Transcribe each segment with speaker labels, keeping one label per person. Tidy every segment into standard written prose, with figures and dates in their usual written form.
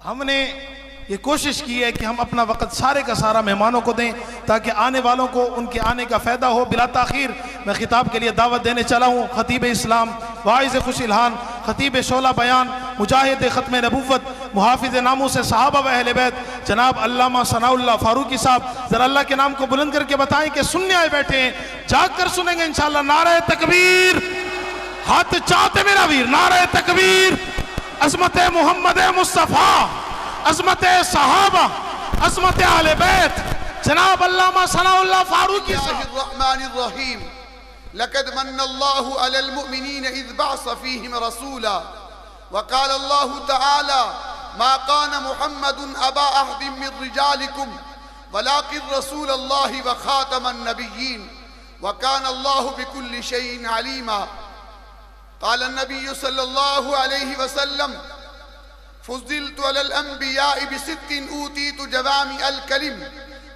Speaker 1: ہم نے یہ کوشش کی ہے کہ ہم اپنا وقت سارے کا سارا مہمانوں کو دیں تاکہ آنے والوں کو ان کے آنے کا فائدہ ہو۔ بلا تاخیر میں خطاب کے لیے دعوت دینے چلا ہوں خطیب اسلام، واعظ خوش الحان، خطیب شعلہ بیان، مجاہد ختم نبوت، محافظ ناموس صحابہ و اہل بیت، جناب علامہ ثناء اللہ فاروقی صاحب۔ ذرا اللہ کے نام کو بلند کر کے بتائیں کہ سننے آئے بیٹھے ہیں، جاگ کر سنیں گے انشاءاللہ۔ نعرہ تکبیر، ہاتھ چاہتے میرا ویر، نعرہ تکبیر، عظمت محمد مصطفیٰ، عظمت صحابہ، عظمت اہل بیت، جناب علامہ ثناء اللہ فاروقی صاحب۔
Speaker 2: الرحمن الرحیم لقد من اللہ علی المؤمنین اذ بعث فیہم رسولا وقال اللہ تعالی ما كان محمد ابا احد من رجالکم ولكن رسول اللہ وخاتم النبیین وكان اللہ بكل شيء علیما۔ قال النبی صلی اللہ علیہ وسلم فضلت على الأنبياء بست أوتيت جوامع الكلم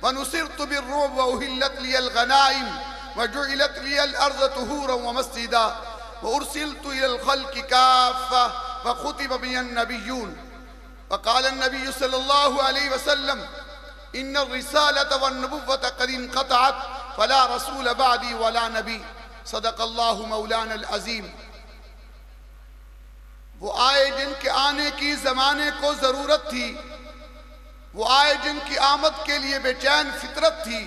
Speaker 2: ونصرت بالرعب وأهلت لي الغنائم وجعلت لي الأرض طهورا ومسجدا وأرسلت إلى الخلق كافة وختم بي النبيون۔ وقال النبي صلى الله عليه وسلم إن الرسالة والنبوة قد انقطعت فلا رسول بعدي ولا نبي۔ صدق الله مولانا العظيم۔ وہ آئے جن کے آنے کی زمانے کو ضرورت تھی، وہ آئے جن کی آمد کے لیے بے چین فطرت تھی،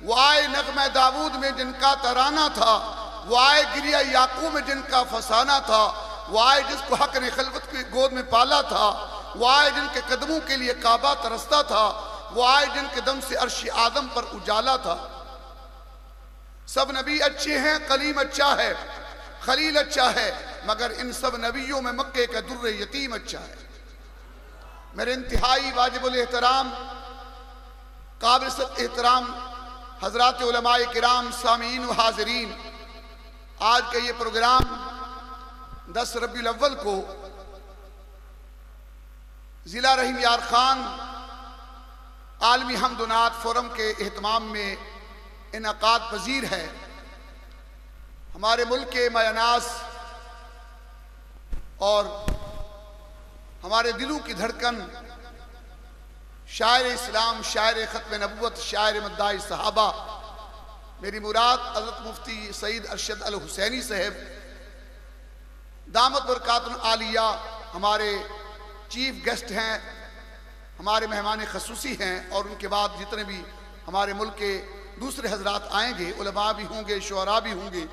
Speaker 2: وہ آئے نغمہ داود میں جن کا ترانہ تھا، وہ آئے گریہ یعقوب میں جن کا فسانہ تھا، وہ آئے جس کو حق نے خلوت کی گود میں پالا تھا، وہ آئے جن کے قدموں کے لیے کعبہ ترستا تھا، وہ آئے جن کے دم سے عرش آدم پر اجالا تھا۔ سب نبی اچھے ہیں، کلیم اچھا ہے، خلیل اچھا ہے، مگر ان سب نبیوں میں مکے کا در یتیم اچھا ہے۔ میرے انتہائی واجب الاحترام، قابل احترام حضرات علماء کرام، سامعین و حاضرین، آج کا یہ پروگرام 10 ربیع الاول کو ضلع رحیم یار خان عالمی حمد و نعت فورم کے اہتمام میں انعقاد پذیر ہے۔ ہمارے ملک کے مایہ اور ہمارے دلوں کی دھڑکن، شاعر اسلام، شاعر ختم نبوت، شاعر مداح صحابہ، میری مراد حضرت مفتی سعید ارشد الحسینی صاحب دامت برکاتہ العالیہ ہمارے چیف گیسٹ ہیں، ہمارے مہمان خصوصی ہیں، اور ان کے بعد جتنے بھی ہمارے ملک کے دوسرے حضرات آئیں گے، علماء بھی ہوں گے، شعراء بھی ہوں گے۔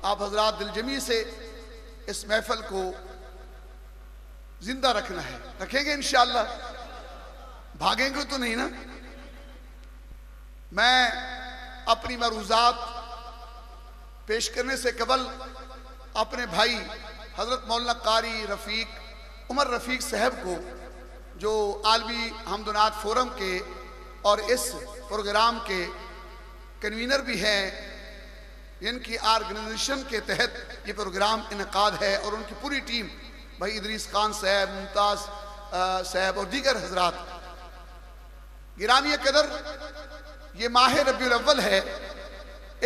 Speaker 2: آپ حضرات دل جمی سے اس محفل کو زندہ رکھنا ہے، رکھیں گے انشاءاللہ، بھاگیں گے تو نہیں نا۔ میں اپنی معروضات پیش کرنے سے قبل اپنے بھائی حضرت مولانا قاری رفیق عمر رفیق صاحب کو، جو عالمی حمد و نعت فورم کے اور اس پروگرام کے کنوینر بھی ہیں، ان کی آرگنائزیشن کے تحت یہ پروگرام انعقاد ہے، اور ان کی پوری ٹیم، بھائی ادریس خان صاحب، ممتاز صاحب اور دیگر حضرات۔ گرامی قدر، یہ ماہ ربیع الاول ہے،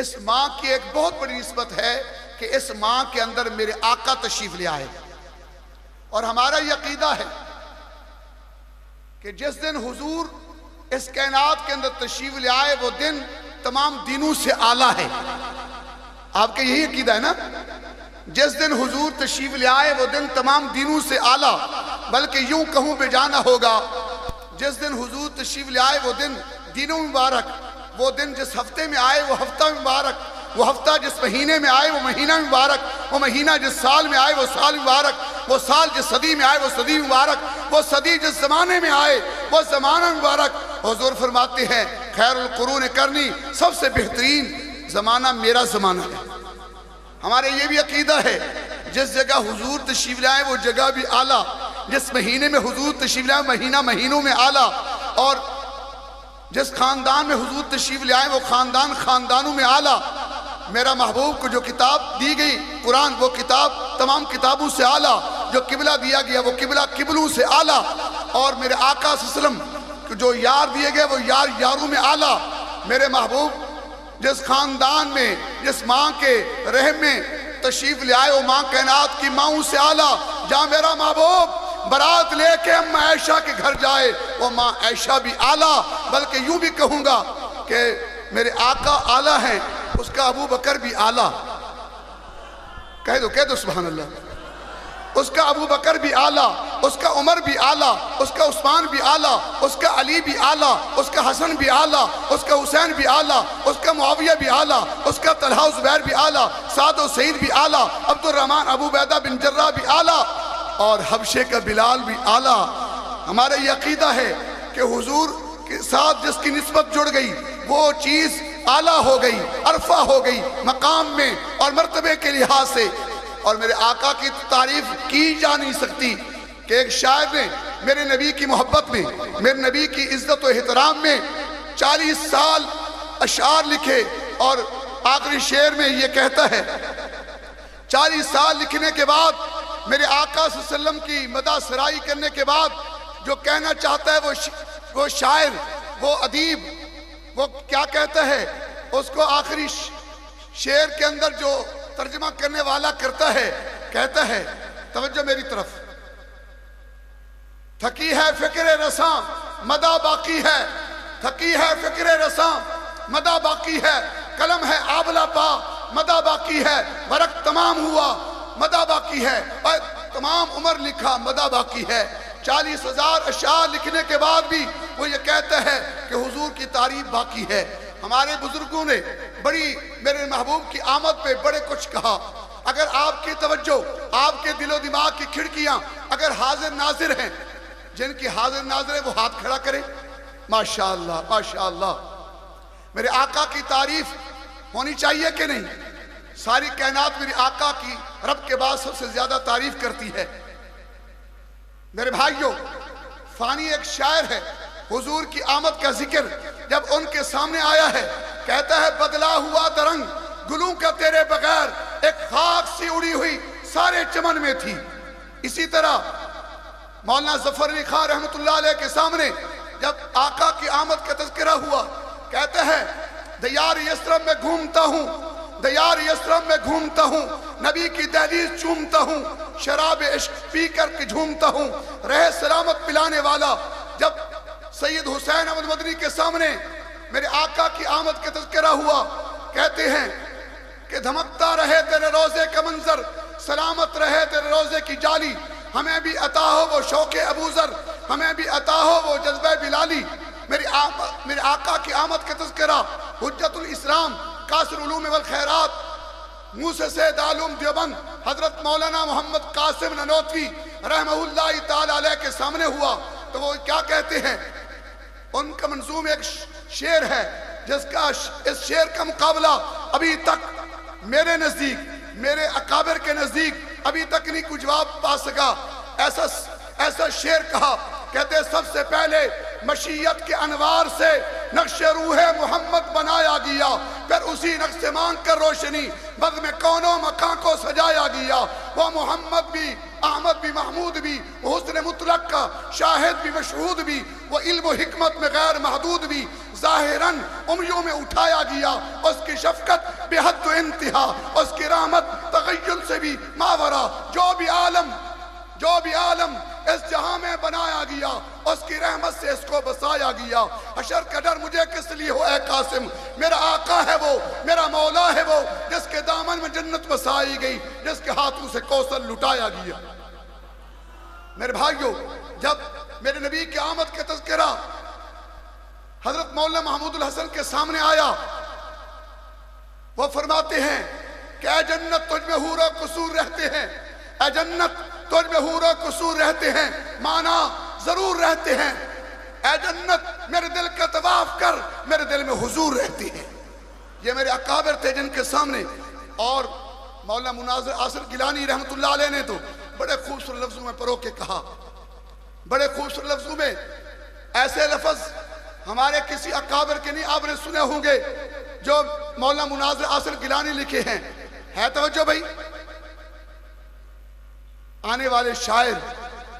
Speaker 2: اس ماہ کی ایک بہت بڑی نسبت ہے کہ اس ماہ کے اندر میرے آقا تشریف لے آئے، اور ہمارا یہ عقیدہ ہے کہ جس دن حضور اس کائنات کے اندر تشریف لے آئے وہ دن تمام دنوں سے اعلیٰ ہے۔ آپ کا یہی عقیدہ ہے نا؟ جس دن حضور تشریف لے آئے وہ دن تمام دنوں سے اعلیٰ، بلکہ یوں کہوں بے جانا ہوگا، جس دن حضور تشریف لے آئے وہ دن دنوں مبارک، وہ دن جس ہفتے میں آئے وہ ہفتہ مبارک، وہ ہفتہ جس مہینے میں آئے وہ مہینہ مبارک، وہ مہینہ جس سال میں آئے وہ سال مبارک، وہ سال جس صدی میں آئے وہ صدی مبارک، وہ صدی جس زمانے میں آئے وہ زمانہ مبارک۔ حضور فرماتے ہیں خیر القرون کرنی، سب سے بہترین زمانہ میرا زمانہ ہے۔ ہمارے یہ بھی عقیدہ ہے جس جگہ حضور تشریف لائے وہ جگہ بھی اعلیٰ، جس مہینے میں حضور تشریف لائے مہینہ مہینوں میں اعلیٰ، اور جس خاندان میں حضور تشریف لے آئے وہ خاندان خاندانوں میں اعلیٰ۔ میرا محبوب کو جو کتاب دی گئی قرآن، وہ کتاب تمام کتابوں سے اعلیٰ، جو قبلہ دیا گیا وہ قبلہ قبلوں سے اعلیٰ، اور میرے آقا صلی اللہ علیہ وسلم کو جو یار دیے گئے وہ یار یاروں میں اعلیٰ۔ میرے محبوب جس خاندان میں، جس ماں کے رحم میں تشریف لے آئے وہ ماں کائنات کی ماؤں سے اعلیٰ، جہاں میرا محبوب برات لے کے اماں عائشہ کے گھر جائے، وہ ماں عائشہ بھی اعلیٰ، بلکہ یوں بھی کہوں گا کہ میرے آقا اعلیٰ ہیں، اس کا ابو بکر بھی اعلیٰ، کہہ دو سبحان اللہ، اس کا ابو بکر بھی اعلیٰ، اس کا عمر بھی اعلیٰ، اس کا عثمان بھی اعلیٰ، اس کا علی بھی اعلیٰ، اس کا حسن بھی اعلیٰ، اس کا حسین بھی اعلیٰ، اس کا معاویہ بھی اعلیٰ، اس کا طلحہ و زبیر بھی اعلیٰ، سعد و سعید بھی اعلیٰ، عبد الرحمن ابو عبیدہ بن جراح بھی اعلیٰ، اور حبشے کا بلال بھی اعلیٰ۔ ہمارا یہ عقیدہ ہے کہ حضور کے ساتھ جس کی نسبت جڑ گئی وہ چیز اعلیٰ ہو گئی، عرفہ ہو گئی مقام میں اور مرتبے کے لحاظ سے۔ اور میرے آقا کی تعریف کی جا نہیں سکتی کہ ایک شاعر نے میرے نبی کی محبت میں، میرے نبی کی عزت و احترام میں 40 سال اشعار لکھے، اور آخری شعر میں یہ کہتا ہے 40 سال لکھنے کے بعد میرے آقا صلی اللہ علیہ وسلم کی مدح سرائی کرنے کے بعد جو کہنا چاہتا ہے وہ شاعر، وہ ادیب، وہ کیا کہتا ہے، اس کو آخری شعر کے اندر جو ترجمہ کرنے والا کرتا ہے، کہتا ہے، توجہ میری طرف، تھکی ہے فکر رساں مدح باقی ہے، تھکی ہے فکر رساں مدح باقی ہے، قلم ہے آبلہ پا مدح باقی ہے، ورق تمام ہوا مدح باقی ہے، اور تمام عمر لکھا مدح باقی ہے۔ 40,000 اشعار لکھنے کے بعد بھی وہ یہ کہتا ہے کہ حضور کی تعریف باقی ہے۔ ہمارے بزرگوں نے بڑی میرے محبوب کی آمد پہ بڑے کچھ کہا۔ اگر آپ کی توجہ، آپ کے دل و دماغ کی کھڑکیاں اگر حاضر ناظر ہیں، جن کی حاضر ناظر ہے وہ ہاتھ کھڑا کریں۔ ماشاءاللہ ماشاءاللہ، میرے آقا کی تعریف ہونی چاہیے کہ نہیں؟ ساری کائنات میرے آقا کی رب کے بعد سب سے زیادہ تعریف کرتی ہے۔ میرے بھائیوں، فانی ایک شاعر ہے، حضور کی آمد کا ذکر جب ان کے سامنے آیا ہے، کہتا ہے بدلا ہوا درنگ گلوں کا تیرے بغیر، ایک خاک سی اڑی ہوئی سارے چمن میں تھی۔ اسی طرح مولانا ظفر علی خان رحمت اللہ علیہ کے سامنے جب آقا کی آمد کا تذکرہ ہوا، کہتا ہے دیار یثرب میں گھومتا ہوں، دیار یثرب میں گھومتا ہوں، نبی کی دہلیز چومتا ہوں، شراب عشق پی کر کے جھومتا ہوں، رہے سلامت پلانے والا۔ جب سید حسین احمد مدنی کے سامنے میرے آقا کی آمد کا تذکرہ ہوا، کہتے ہیں کہ دھمکتا رہے تیرے روزے کا منظر، سلامت رہے تیرے روزے کی جالی، ہمیں بھی عطا ہو وہ شوق ابوذر، ہمیں بھی عطا ہو وہ جذبہ بلالی۔ میرے آقا کی آمد کا تذکرہ حجت الاسلام قاصر علوم والخیرات موسیٰ سید عالم دیوبند حضرت مولانا محمد قاسم نانوتوی رحمہ اللہ تعالی علیہ کے سامنے ہوا، تو وہ کیا کہتے ہیں؟ ان کا منظوم ایک شعر ہے جس کا اس شعر کا مقابلہ ابھی تک میرے نزدیک، میرے اکابر کے نزدیک ابھی تک نہیں کوئی جواب پا سکا۔ ایسا شعر کہا، کہتے سب سے پہلے مشیت کے انوار سے نقش روح محمد بنایا گیا، پھر اسی نقش سے مانگ کر روشنی بزم کونوں مکان کو سجایا گیا۔ وہ محمد بھی، احمد بھی، محمود بھی، وہ حسن مطلق کا شاہد بھی، مشہود بھی، وہ علم و حکمت میں غیر محدود بھی، ظاہراً امیوں میں اٹھایا گیا۔ اس کی شفقت بے حد و انتہا، اس کی رحمت تغیر سے بھی ماورا، جو بھی عالم اس جہاں میں بنایا گیا، اس کی رحمت سے اس کو بسایا گیا۔ حشر کا ڈر مجھے کس لیے ہو اے قاسم، میرا آقا ہے وہ، میرا مولا ہے وہ، جس کے دامن میں جنت بسائی گئی، جس کے ہاتھوں سے کوثر لٹایا گیا۔ میرے بھائیوں، جب میرے نبی کی آمد کا تذکرہ حضرت مولانا محمود الحسن کے سامنے آیا، وہ فرماتے ہیں کہ اے جنت تجھ میں حور و قصور رہتے ہیں، اے جنت تجھ میں حور و قصور رہتے ہیں، مانا ضرور رہتے ہیں، اے جنت میرے دل کا طواف کر، میرے دل میں حضور رہتی ہے۔ یہ میرے اکابر تھے جن کے سامنے، اور مولانا مناظر آصر گیلانی رحمت اللہ علیہ نے تو بڑے خوبصورت لفظوں میں پرو کے کہا، بڑے خوبصورت لفظوں میں، ایسے لفظ ہمارے کسی اکابر کے نہیں آپ نے سنے ہوں گے جو مولانا مناظر آصر گیلانی لکھے ہیں۔ ہے توجہ بھائی؟ آنے والے شاعر،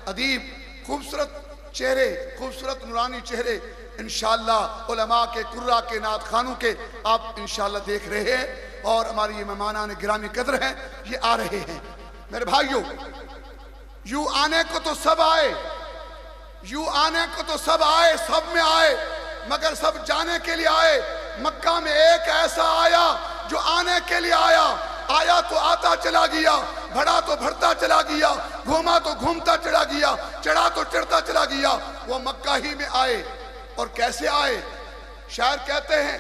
Speaker 2: ادیب، خوبصورت چہرے، خوبصورت نورانی چہرے انشاءاللہ علماء کے، قراء کے، نعت خوانوں کے آپ انشاءاللہ دیکھ رہے ہیں، اور ہماری یہ مہمانان گرامی قدر ہیں، یہ آ رہے ہیں۔ میرے بھائیوں، یوں آنے کو تو سب آئے، یوں آنے کو تو سب آئے، سب میں آئے، مگر سب جانے کے لیے آئے۔ مکہ میں ایک ایسا آیا جو آنے کے لیے آیا، آیا تو آتا چلا گیا، بڑھا تو بڑھتا چلا گیا، گھوما تو گھومتا چلا گیا، چڑھا تو چڑھتا چلا گیا۔ وہ مکہ ہی میں آئے۔ اور کیسے آئے؟ شاعر کہتے ہیں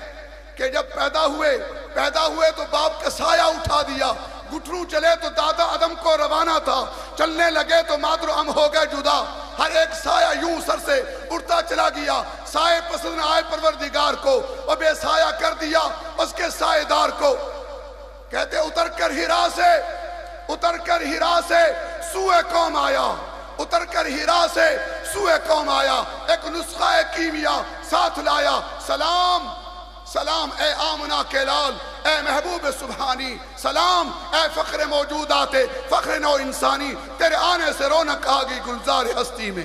Speaker 2: کہ جب پیدا ہوئے تو باپ کا سایہ اٹھا دیا، گھٹنوں چلے تو دادا ادم کو روانہ تھا، چلنے لگے تو مادر ام ہو گئے جدا، ہر ایک سایہ یوں سر سے اڑتا چلا گیا۔ سائے پسند نہ آئے پروردگار کو، اور بے سایہ کر دیا اس کے سائے دار کو۔ کہتے اتر کر ہیرا سے سوئے قوم آیا، اتر کر ہیرا سے سوئے قوم آیا، ایک نسخہ کیمیا ساتھ لایا۔ سلام سلام اے آمنہ کے لال، اے محبوب سبحانی، سلام اے فخر موجودات، فخر نو انسانی، تیرے آنے سے رونق آگئی گلزار ہستی میں۔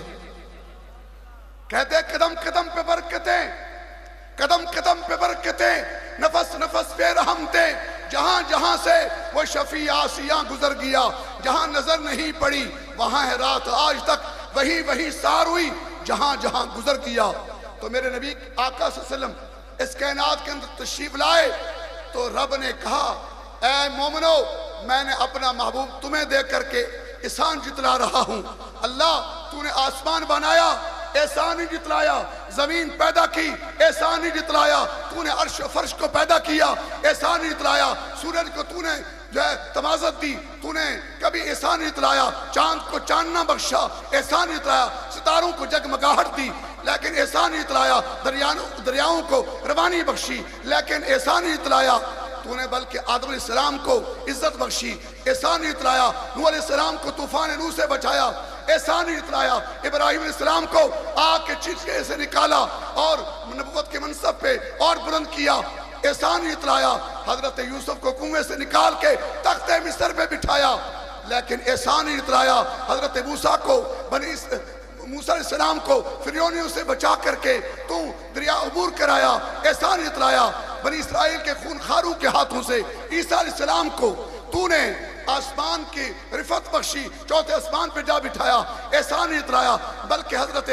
Speaker 2: کہتے قدم قدم پہ برکتیں، قدم قدم پہ برکتیں، نفس نفس پہ رحمتیں، جہاں جہاں سے وہ شفیع آسیاں گزر گیا، جہاں نظر نہیں پڑی وہاں ہے رات آج تک، وہی سار ہوئی جہاں جہاں گزر گیا۔ تو میرے نبی آقا صلی اللہ علیہ وسلم اس کائنات کے اندر تشریف لائے تو رب نے کہا اے مومنو، میں نے اپنا محبوب تمہیں دے کر کے احسان جتلا رہا ہوں۔ اللہ تو نے آسمان بنایا، احسان ہی جتلایا، زمین پیدا کی، احسان ہی جتلایا، تو نے عرش و فرش کو پیدا کیا، احسان ہی جتلایا، سورج کو تو نے جو ہے تمازت دی، تو نے کبھی احسان ہی جتلایا، چاند کو چاندنا بخشا، احسان ہی جتلایا، ستاروں کو جگمگاہٹ دی، لیکن احسان ہی جتلایا، دریاؤں کو روانی بخشی، لیکن احسان ہی جتلایا، تو نے بلکہ آدم علیہ السلام کو عزت بخشی، احسان ہی جتلایا، نوح علیہ السلام کو طوفان نوح سے بچایا، احسان ہی جتلایا، ابراہیم علیہ السلام کو آگ کے چیخے سے نکالا اور نبوت کے منصب پہ اور بلند کیا، احسان ہی جتلایا، حضرت یوسف کو کنویں سے نکال کے تخت مصر پہ بٹھایا، لیکن احسان ہی جتلایا، حضرت موسیٰ کو موسیٰ علیہ السلام کو فرعونیوں سے بچا کر کے تو دریا عبور کرایا، احسان ہی جتلایا، بنی اسرائیل کے خون خاروں کے ہاتھوں سے عیسیٰ علیہ السلام کو تو نے آسمان کی رفعت بخشی، چوتھے آسمان پہ جا بٹھایا، احسان ہی جتلایا، بلکہ حضرت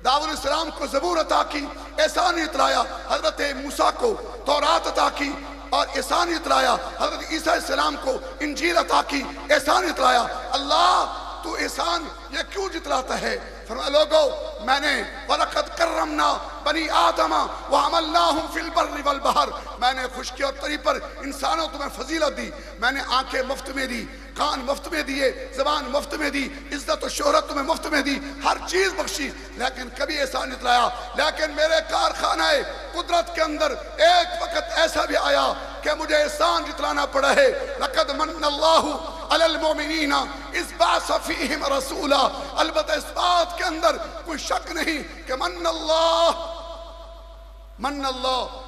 Speaker 2: داؤد علیہ السلام کو زبور عطا کی، احسان ہی جتلایا، حضرت موسیٰ کو تورات عطا کی اور احسان ہی جتلایا، حضرت عیسیٰ علیہ السلام کو انجیل عطا کی، احسان ہی جتلایا۔ اللہ تو احسان یہ کیوں جتلاتا ہے؟ فرمایا لوگو میں نے وَلَقَدْ كَرَّمْنَا بَنِي آدَمَ وَحَمَلْنَاهُمْ فِي الْبَرِّ وَالْبَحْرِ، میں نے خشکی اور تری پر انسانوں تمہیں فضیلت دی، میں نے آنکھیں مفت میں دی، کان مفت میں دیے، زبان مفت میں دی، عزت و شہرت تمہیں مفت میں دی، ہر چیز بخشی، لیکن کبھی احسان نہیں جتلایا۔ لیکن میرے کارخانہ قدرت کے اندر ایک وقت ایسا بھی آیا کہ مجھے احسان جتلانا پڑا ہے۔ لَقَدْ مَنَّ اللَّهُ عَلَى الْمُؤْمِنِينَ إِذْ بَعَثَ فِيهِمْ رَسُولًا، البتہ اس بات کے اندر کوئی شک نہیں کہ من اللہ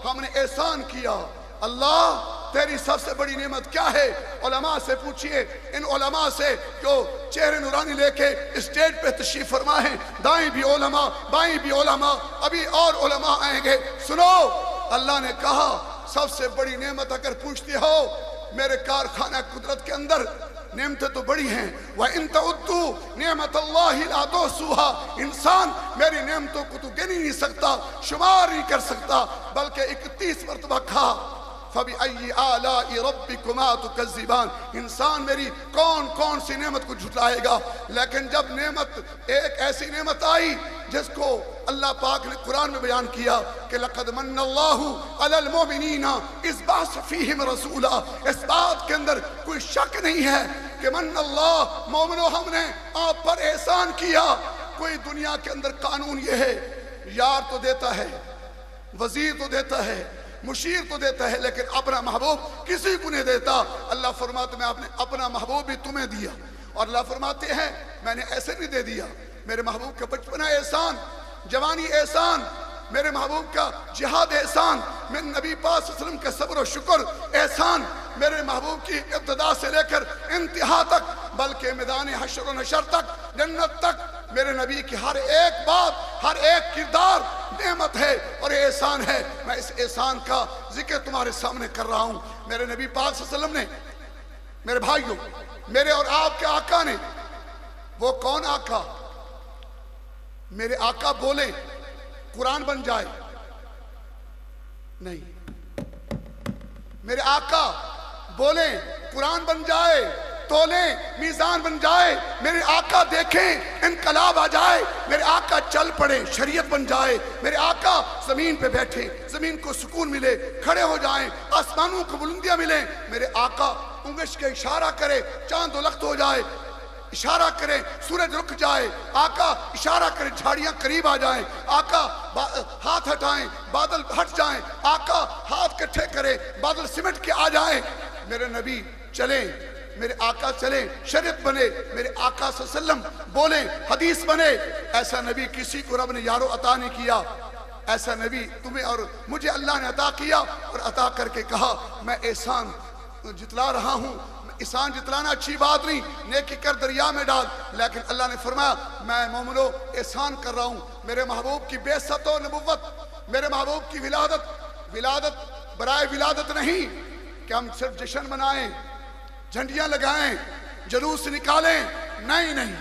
Speaker 2: ہم نے احسان کیا۔ اللہ تیری سب سے بڑی نعمت کیا ہے؟ علماء سے پوچھئے، ان علماء سے جو چہرے نورانی لے کے اسٹیج پہ تشریف فرما ہے، دائیں بھی علماء بائیں بھی علماء، ابھی اور علماء آئیں گے، سنو اللہ نے کہا سب سے بڑی نعمت اگر پوچھتے ہو میرے کارخانہ قدرت کے اندر نعمتیں تو بڑی ہیں، وَإِن تَعُدُّوا نِعْمَةَ اللَّهِ لَا تُحْصُوهَا، انسان میری نعمتوں کو تو گن ہی نہیں سکتا، شمار نہیں کر سکتا، بلکہ 31 مرتبہ کہا فَبِأَيِّ آلَاءِ رَبِّكُمَا تُكَذِّبَانِ، انسان میری کون کون سی نعمت کو جھٹلائے گا۔ لیکن جب نعمت ایک ایسی نعمت آئی جس کو اللہ پاک نے قرآن میں بیان کیا کہ لَقَدْ مَنَّ اللَّهُ عَلَى الْمُؤْمِنِينَ إِذْ بَعَثَ فِيهِمْ رَسُولًا، اس بات کے اندر کوئی شک نہیں ہے کہ من اللہ مومنو ہم نے آپ پر احسان کیا۔ کوئی دنیا کے اندر قانون یہ ہے یار تو دیتا ہے، وزیر تو دیتا ہے، مشیر تو دیتا ہے، لیکن اپنا محبوب کسی کو نہیں دیتا۔ اللہ فرماتے میں آپ نے اپنا محبوب بھی تمہیں دیا، اور اللہ فرماتے ہیں میں نے ایسے نہیں دے دیا، میرے محبوب کا بچپنا احسان، جوانی احسان، میرے محبوب کا جہاد احسان، میرے نبی پاک صلی اللہ علیہ وسلم کا صبر و شکر احسان، میرے محبوب کی ابتدا سے لے کر انتہا تک، بلکہ میدان حشر و نشر تک، جنت تک، میرے نبی کی ہر ایک بات، ہر ایک کردار نعمت ہے اور احسان ہے۔ میں اس احسان کا ذکر تمہارے سامنے کر رہا ہوں۔ میرے نبی پاک صلی اللہ علیہ وسلم نے، میرے بھائیوں، میرے اور آپ کے آقا نے وہ کون آقا؟ میرے آقا بولیں قرآن بن جائے؟ نہیں. میرے آقا بولیں قرآن بن جائے، تولیں میزان بن جائے. میرے آقا دیکھیں انقلاب آ جائے. میرے آقا چل پڑے شریعت بن جائے. میرے آقا زمین پہ بیٹھیں، زمین کو سکون ملے، کھڑے ہو جائیں، آسمانوں کو بلندیاں ملیں. میرے آقا انگش کے اشارہ کرے چاند و لخت ہو جائے، اشارہ کرے سورج رک جائے. آقا اشارہ کرے جھاڑیاں قریب آ جائیں. آقا ہاتھ ہٹائیں بادل ہٹ جائیں. آقا ہاتھ کٹھے کرے بادل سمٹ کے آ جائیں. میرے نبی چلیں، میرے آقا چلیں، شریعت بنے. میرے آقا صلی اللہ علیہ وسلم بولیں، حدیث بنے. ایسا نبی کسی کو رب نے یارو عطا نہیں کیا. ایسا نبی تمہیں اور مجھے اللہ نے عطا کیا، اور عطا کر کے کہا میں احسان جتلا رہا ہوں. احسان جتلانا اچھی بات نہیں، نیکی کر دریا میں ڈال، لیکن اللہ نے فرمایا میں مومنو احسان کر رہا ہوں. میرے محبوب کی بعثت و نبوت، میرے محبوب کی ولادت برائے ولادت نہیں کہ ہم صرف جشن منائیں، جھنڈیاں لگائیں، جلوس نکالیں. نہیں،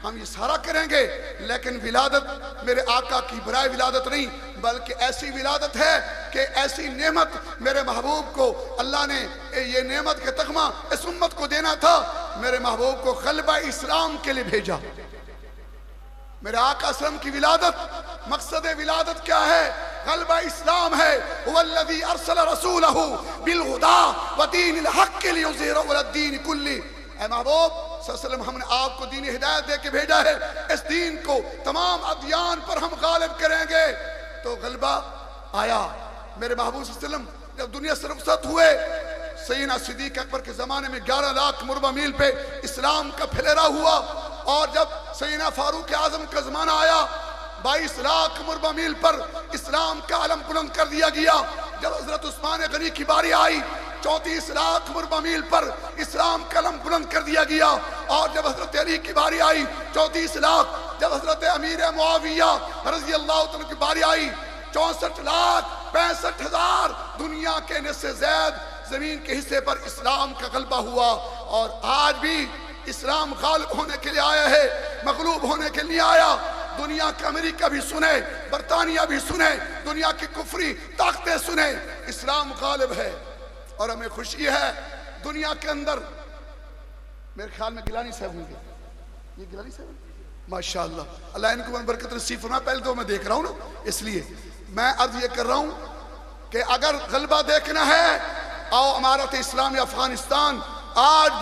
Speaker 2: ہم یہ سارا کریں گے، لیکن ولادت میرے آقا کی برائے ولادت نہیں، بلکہ ایسی ولادت ہے کہ ایسی نعمت میرے محبوب کو اللہ نے یہ نعمت کا تخمہ اس امت کو دینا تھا. میرے محبوب کو غلبہ اسلام کے لیے بھیجا. میرے آقا صلی اللہ علیہ وسلم کی ولادت، مقصد ولادت کیا ہے؟ غلبہ اسلام ہے. هو الذي ارسل رسوله بالهدى ودين الحق ليظهره على الدين كله. اے محبوب صلی اللہ علیہ وسلم، ہم نے آپ کو دین ہدایت دے کے بھیجا ہے. اس دین کو تمام ادیان پر ہم غالب کریں گے. تو غلبہ آیا. میرے محبوب صلی اللہ علیہ وسلم جب دنیا سے رخصت ہوئے، سیدنا صدیق اکبر کے زمانے میں 11 لاکھ مربع میل پہ اسلام کا پھیلرا ہوا. اور جب سیدنا فاروق اعظم کا زمانہ آیا، 22 لاکھ مربع میل پر اسلام کا علم بلند کر دیا گیا. جب حضرت عثمان غنی کی باری آئی، 34 لاکھ مربع میل پر اسلام کا علم بلند کر دیا گیا. اور جب حضرت علی کی باری آئی 34 لاکھ. جب حضرت امیر معاویہ رضی اللہ عنہ کی باری آئی 64 لاکھ 65 ہزار دنیا کے نصف زید زمین کے حصے پر اسلام کا غلبہ ہوا. اور آج بھی اسلام غالب ہونے کے لیے آیا ہے، مغلوب ہونے کے لیے آیا. دنیا کا امریکہ بھی سنے، برطانیہ بھی سنے، دنیا کی کفری طاقتیں سنے، اسلام غالب ہے. اور ہمیں خوشی ہے دنیا کے اندر. میرے خیال میں گیلانی صاحب ہوں گے، یہ گیلانی صاحب ماشاءاللہ، اللہ ان کو برکت نصیب فرمائے. پہلے تو میں دیکھ رہا ہوں نا، اس لیے میں عرض یہ کر رہا ہوں کہ اگر غلبہ دیکھنا ہے، آؤ امارت اسلامی افغانستان آج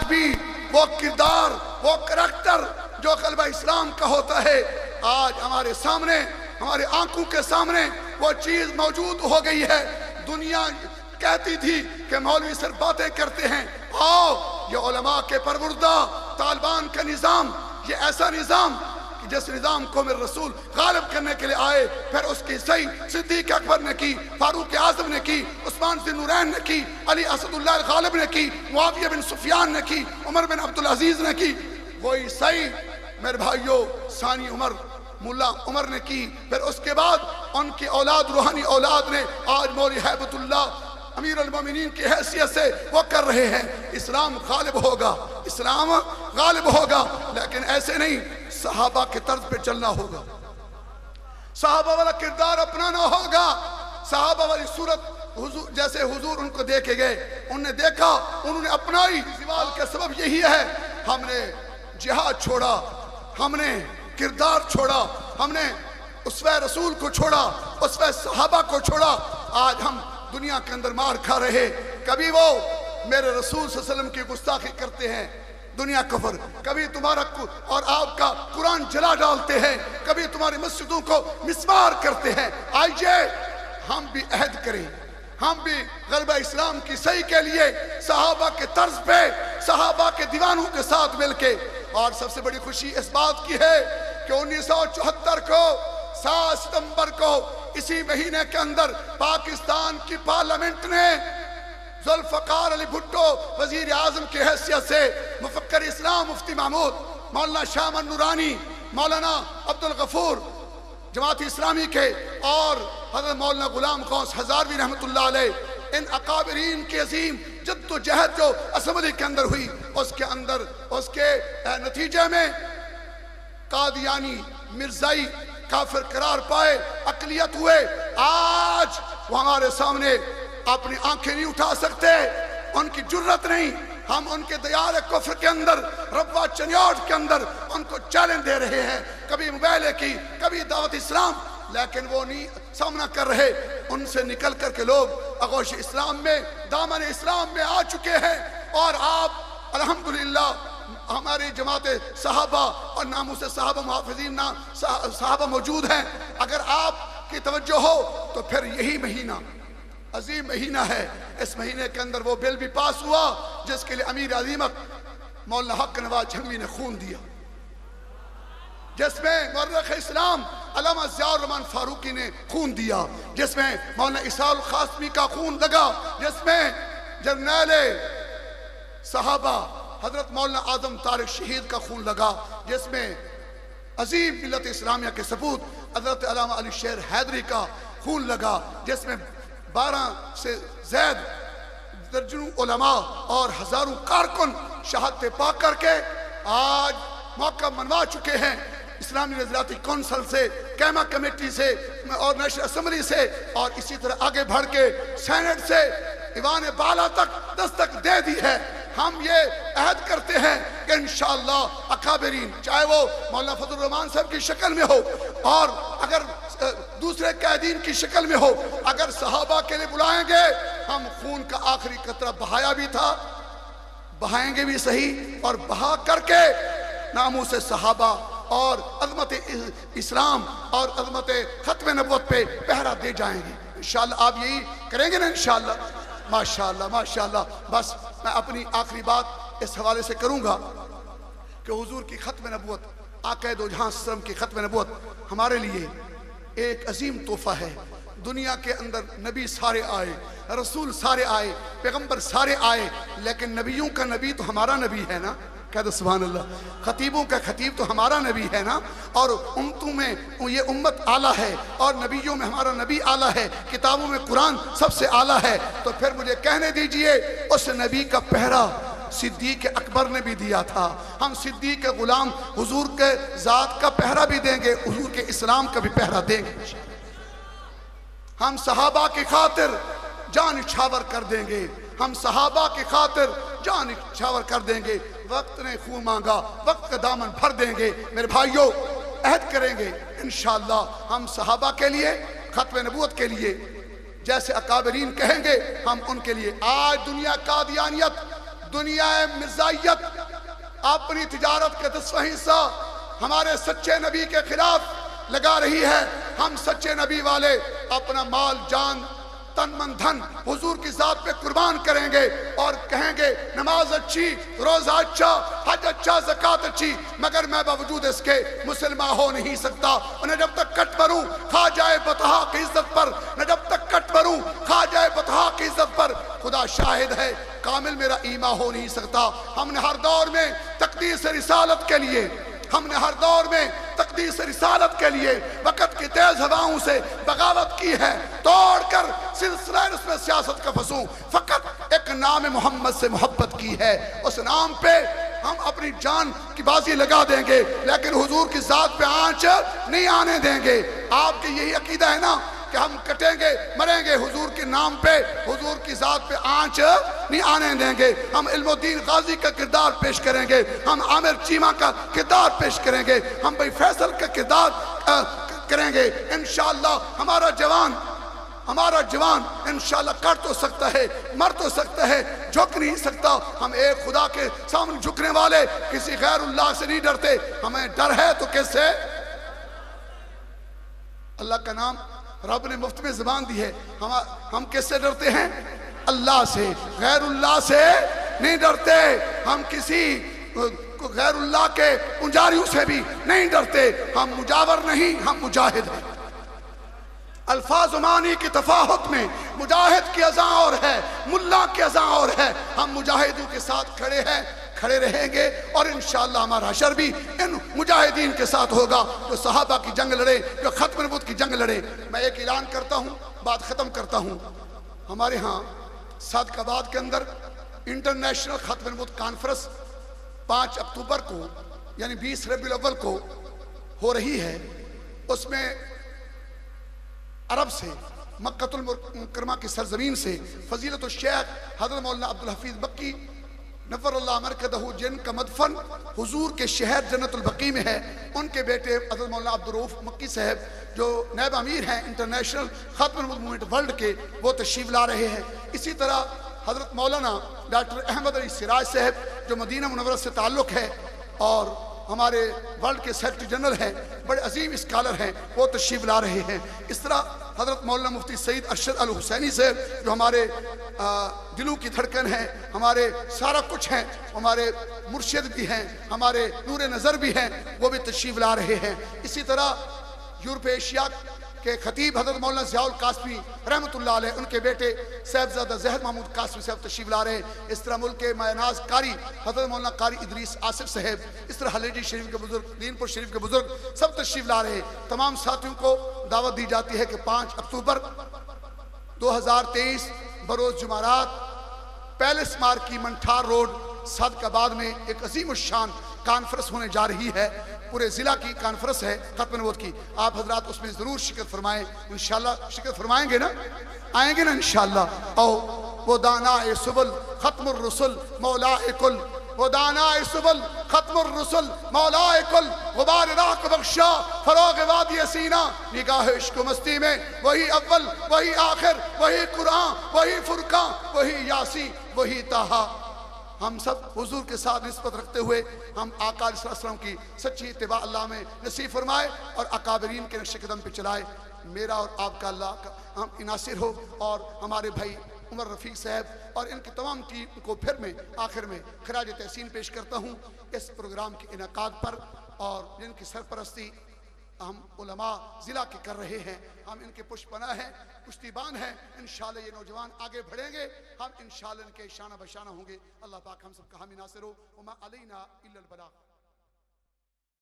Speaker 2: بھی وہ کردار، وہ کریکٹر جو غلبہ اسلام کا ہوتا ہے، آج ہمارے سامنے، ہمارے آنکھوں کے سامنے وہ چیز موجود ہو گئی ہے. دنیا کہتی تھی کہ مولوی صرف باتیں کرتے ہیں. آؤ، یہ علماء کے پروردہ طالبان کا نظام، یہ ایسا نظام جس نظام کو میرے رسول غالب کرنے کے لیے آئے، پھر اس کی صحیح صدیق اکبر نے کی، فاروق اعظم نے کی، عثمان بن نورین نے کی، علی اسد اللہ غالب نے کی، معاویہ بن سفیان نے کی، عمر بن عبدالعزیز نے کی. وہی صحیح میرے بھائیوں ثانی عمر ملا عمر نے کی. پھر اس کے بعد ان کی اولاد، روحانی اولاد نے آج مولی ہیبت اللہ امیر المومنین کی حیثیت سے وہ کر رہے ہیں. اسلام غالب ہوگا، اسلام غالب ہوگا، لیکن ایسے نہیں، صحابہ کے طرز پہ چلنا ہوگا، صحابہ والا کردار اپنانا ہوگا، صحابہ والی صورت جیسے حضور ان کو دیکھے گئے، انہوں نے دیکھا، انہوں نے اپنائی. زوال کا سبب یہی ہے، ہم نے جہاد چھوڑا، ہم نے کردار چھوڑا، ہم نے اسوہ رسول کو چھوڑا، اسوہ صحابہ کو چھوڑا. آج ہم دنیا کے اندر مار کھا رہے. کبھی وہ میرے رسول صلی اللہ علیہ وسلم کی گستاخی کرتے ہیں، دنیا کفر، کبھی تمہارا اور آپ کا قرآن جلا ڈالتے ہیں، کبھی تمہاری مسجدوں کو مسمار کرتے ہیں. آئیے ہم بھی عہد کریں، ہم بھی غلبہ اسلام کی صحیح کے لیے صحابہ کے طرز پہ، صحابہ کے دیوانوں کے ساتھ مل کے. اور سب سے بڑی خوشی اس بات کی ہے کہ 1974 کو 7 ستمبر کو اسی مہینے کے اندر پاکستان کی پارلیمنٹ نے ذوالفقار علی بھٹو وزیر اعظم کی حیثیت سے مفکر اسلام مفتی محمود، مولانا شاہ من نورانی، مولانا عبدالغفور جماعت اسلامی کے، اور حضرت مولانا غلام غوث ہزاروی رحمۃ اللہ علیہ، ان اکابرین کی عظیم جد و جہد جو اسمبلی کے اندر ہوئی، اس کے اندر اس کے نتیجے میں قادیانی مرزائی کافر قرار پائے، اقلیت ہوئے۔ آج وہ ہمارے سامنے اپنی آنکھیں نہیں اٹھا سکتے، ان کی جرت نہیں۔ ہم ان کے دیار کفر کے اندر، ربوہ چنیوٹ کے اندر ان کو چیلنج دے رہے ہیں، کبھی موبائل کی، کبھی دعوت اسلام، لیکن وہ نہیں سامنا کر رہے۔ ان سے نکل کر کے لوگ آغوش اسلام میں، دامن اسلام میں آ چکے ہیں، اور آپ الحمدللہ ہماری جماعت صحابہ اور ناموس صحابہ محافظین صحابہ موجود ہیں۔ اگر آپ کی توجہ ہو تو پھر یہی مہینہ عظیم مہینہ ہے۔ اس مہینے کے اندر وہ بل بھی پاس ہوا جس کے لیے امیر عظیمت مولانا حق نواز جھنگوی نے خون دیا، جس میں مورخ اسلام علامہ ضیاء الرحمن فاروقی نے خون دیا، جس میں مولانا اسحاق القاسمی کا خون لگا، جس میں جرنیل صحابہ حضرت مولانا اعظم طارق شہید کا خون لگا، جس میں عظیم ملت اسلامیہ کے سپوت حضرت علامہ علی شیر حیدری کا خون لگا، جس میں 12 سے زائد درجنوں علماء اور ہزاروں کارکن شہادتیں پا کر کے آج موقع منوا چکے ہیں۔ اسلامی نظریاتی کونسل سے، کیما کمیٹی سے اور نیشنل اسمبلی سے، اور اسی طرح آگے بڑھ کے سینٹ سے ایوان بالا تک دستک دے دی ہے۔ ہم یہ عہد کرتے ہیں کہ انشاءاللہ اکابرین، چاہے وہ مولانا فضل الرحمان صاحب کی شکل میں ہو اور اگر دوسرے قائدین کی شکل میں ہو، اگر صحابہ کے لیے بلائیں گے، ہم خون کا آخری قطرہ بہایا بھی تھا، بہائیں گے بھی صحیح، اور بہا کر کے ناموس صحابہ اور عظمت اسلام اور عظمت ختم نبوت پہ پہرا دے جائیں گے۔ انشاءاللہ آپ یہی کریں گے نا انشاءاللہ؟ ماشاءاللہ ماشاءاللہ۔ بس میں اپنی آخری بات اس حوالے سے کروں گا کہ حضور کی ختم نبوت، آقا دو جہاں صلی اللہ علیہ وسلم کی ختم نبوت ہمارے لیے ایک عظیم تحفہ ہے۔ دنیا کے اندر نبی سارے آئے، رسول سارے آئے، پیغمبر سارے آئے، لیکن نبیوں کا نبی تو ہمارا نبی ہے نا، کہہ دو سبحان اللہ۔ خطیبوں کا خطیب تو ہمارا نبی ہے نا، اور امتوں میں یہ امت اعلیٰ ہے، اور نبیوں میں ہمارا نبی اعلیٰ ہے، کتابوں میں قرآن سب سے اعلیٰ ہے۔ تو پھر مجھے کہنے دیجئے اس نبی کا پہرا صدیق اکبر نے بھی دیا تھا، ہم صدیق غلام حضور کے ذات کا پہرا بھی دیں گے، حضور کے اسلام کا بھی پہرا دیں گے۔ ہم صحابہ کی خاطر جان نچھاور کر دیں گے، ہم صحابہ کی خاطر جان نچھاور کر دیں گے۔ وقت نے خون مانگا، وقت کا دامن بھر دیں گے۔ میرے بھائیوں، عہد کریں گے انشاءاللہ ہم صحابہ کے لیے، ختم نبوت کے لیے جیسے اکابرین کہیں گے ہم ان کے لیے۔ آج دنیا قادیانیت، دنیا مرزائیت اپنی تجارت کا 10واں حصہ ہمارے سچے نبی کے خلاف لگا رہی ہے۔ ہم سچے نبی والے اپنا مال، جان، تن من دھن حضور کی ذات پہ قربان کریں گے اور کہیں گے نماز اچھی، روزہ اچھا، حج اچھا، زکوٰۃ اچھی، مگر میں باوجود اس کے مسلمان ہو نہیں سکتا۔ انہیں جب تک کٹ مروں کھا جائے بطحا کی عزت پر، نہ جب تک کٹ مروں کھا جائے بطحا کی عزت پر، خدا شاہد ہے کامل میرا ایمان ہو نہیں سکتا۔ ہم نے ہر دور میں تقدیس رسالت کے لیے، ہم نے ہر دور میں تقدیس رسالت کے لیے وقت کی تیز ہواؤں سے بغاوت کی ہے، توڑ کر سلسلہ اس میں سیاست کا فسوں، فقط ایک نام محمد سے محبت کی ہے۔ اس نام پہ ہم اپنی جان کی بازی لگا دیں گے، لیکن حضور کی ذات پہ آنچ نہیں آنے دیں گے۔ آپ کی یہی عقیدہ ہے نا کہ ہم کٹیں گے، مریں گے حضور کے نام پہ، حضور کی ذات پہ آنچ نہیں آنے دیں گے۔ ہم علم الدین غازی کا کردار پیش کریں گے، ہم عامر چیمہ کا کردار پیش کریں گے، ہم بھائی فیصل کا کردار کریں گے۔ انشاءاللہ ہمارا جوان انشاءاللہ کر تو سکتا ہے، مر تو سکتا ہے، جھک نہیں سکتا۔ ہم ایک خدا کے سامنے جھکنے والے کسی غیر اللہ سے نہیں ڈرتے۔ ہمیں ڈر ہے تو کس سے؟ اللہ کا نام رب نے مفت میں زبان دی ہے۔ ہم کس سے ڈرتے ہیں؟ اللہ سے، غیر اللہ سے نہیں ڈرتے۔ ہم کسی غیر اللہ کے پنجاریوں سے بھی نہیں ڈرتے۔ ہم مجاور نہیں، ہم مجاہد ہیں۔ الفاظ و معنی کی تفاوت میں مجاہد کی اذان اور ہے، ملا کی اذان اور ہے۔ ہم مجاہدوں کے ساتھ کھڑے ہیں، کھڑے رہیں گے، اور انشاءاللہ ہمارا حشر بھی ان مجاہدین کے ساتھ ہوگا جو صحابہ کی جنگ لڑے، جو ختم نبوت کی جنگ لڑے۔ میں ایک اعلان کرتا ہوں، بات ختم کرتا ہوں۔ ہمارے ہاں صادق آباد کے اندر انٹرنیشنل ختم نبوت کانفرنس 5 اکتوبر کو یعنی 20 ربیع الاول کو ہو رہی ہے، اس میں عرب سے مکہ المکرمہ کی سرزمین سے فضیلت الشیخ حضرت مولانا عبدالحفیظ مکی نور اللہ مرکزہ، جن کا مدفن حضور کے شہر جنت البقیع میں ہے، ان کے بیٹے حضرت مولانا عبدالرؤوف مکی صاحب جو نائب امیر ہیں انٹرنیشنل ختم نبوت موومنٹ ورلڈ کے، وہ تشریف لا رہے ہیں۔ اسی طرح حضرت مولانا ڈاکٹر احمد علی سراج صاحب جو مدینہ منورہ سے تعلق ہے اور ہمارے ورلڈ کے سیکرٹری جنرل ہیں، بڑے عظیم اسکالر ہیں، وہ تشریف لا رہے ہیں۔ اس طرح حضرت مولانا مفتی سعید ارشد الحسینی صاحب جو ہمارے دلوں کی دھڑکن ہیں، ہمارے سارا کچھ ہیں، ہمارے مرشد بھی ہیں، ہمارے نور نظر بھی ہیں، وہ بھی تشریف لا رہے ہیں۔ اسی طرح یورپ ایشیا کے خطیب حضرت مولانا ضیاء القاسمی رحمۃ اللہ علیہ، ان کے بیٹے صاحبزادہ زہد محمود قاسمی صاحب تشریف لا رہے ہیں۔ اس طرح ملک کے مایہ قاری حضرت مولانا قاری ادریس آصف صاحب، اس طرح حلیجی شریف کے بزرگ، دین پور شریف کے بزرگ سب تشریف لا رہے ہیں۔ تمام ساتھیوں کو دعوت دی جاتی ہے کہ 5 اکتوبر 2023 بروز جمعرات پیلس مارکی منٹھار روڈ صادق آباد میں ایک عظیم الشان کانفرنس ہونے جا رہی ہے۔ پورے ضلع کی کانفرنس ہے ختم نبوت کی، آپ حضرات اس میں ضرور شرکت فرمائیں، انشاءاللہ شرکت فرمائیں گے نا، آئیں گے نا انشاءاللہ۔ او وہ دانائے سبل ختم الرسل مولا کل، وہ دانائے سبل ختم الرسل مولا کل، غبار راہ کو بخشا فروغ وادی سینہ، نگاہ عشق و مستی میں وہی اول وہی آخر وہی قرآن وہی فرقان وہی یاسین وہی طٰہٰ۔ ہم سب حضور کے ساتھ نسبت رکھتے ہوئے ہم آقا علیہ السلام کی سچی اتباع اللہ میں نصیب فرمائے اور اکابرین کے نقش قدم پہ چلائے۔ میرا اور آپ کا اللہ کا ہم عناصر ہو، اور ہمارے بھائی عمر رفیق صاحب اور ان کی تمام ٹیم کو پھر میں آخر میں خراج تحسین پیش کرتا ہوں اس پروگرام کے انعقاد پر، اور جن کی سرپرستی ہم علماء ضلع کے کر رہے ہیں۔ ہم ان کے پشت پناہ ہیں، پشتیبان ہیں۔ انشاءاللہ یہ نوجوان آگے بڑھیں گے، ہم انشاءاللہ ان کے شانہ بشانہ ہوں گے۔ اللہ پاک ہم سب کا حامی ناصر ہو۔ وما علینا الا البلاغ۔